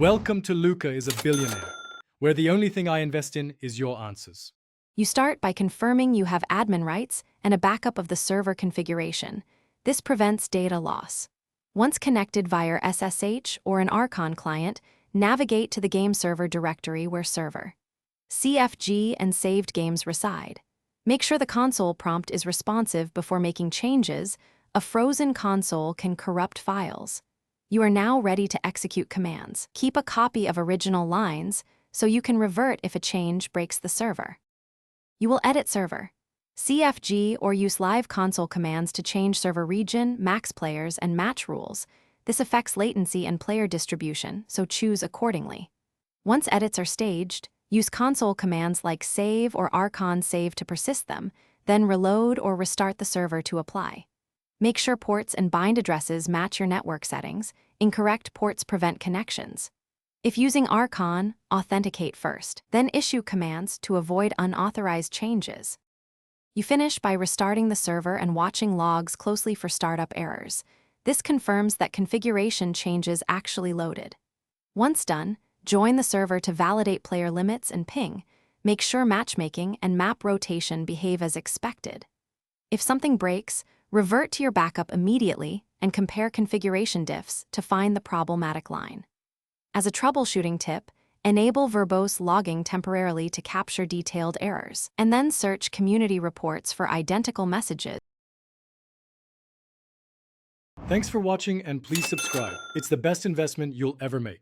Welcome to Luca is a Billionaire, where the only thing I invest in is your answers. You start by confirming you have admin rights and a backup of the server configuration. This prevents data loss. Once connected via SSH or an Archon client, navigate to the game server directory where server, CFG, and saved games reside. Make sure the console prompt is responsive before making changes. A frozen console can corrupt files. You are now ready to execute commands. Keep a copy of original lines so you can revert if a change breaks the server. You will edit server, CFG, or use live console commands to change server region, max players, and match rules. This affects latency and player distribution, so choose accordingly. Once edits are staged, use console commands like save or Archon save to persist them, then reload or restart the server to apply. Make sure ports and bind addresses match your network settings. Incorrect ports prevent connections. If using Archon, authenticate first, then issue commands to avoid unauthorized changes. You finish by restarting the server and watching logs closely for startup errors. This confirms that configuration changes actually loaded. Once done, join the server to validate player limits and ping. Make sure matchmaking and map rotation behave as expected. If something breaks, revert to your backup immediately and compare configuration diffs to find the problematic line. As a troubleshooting tip, enable verbose logging temporarily to capture detailed errors, and then search community reports for identical messages. Thanks for watching, and please subscribe. It's the best investment you'll ever make.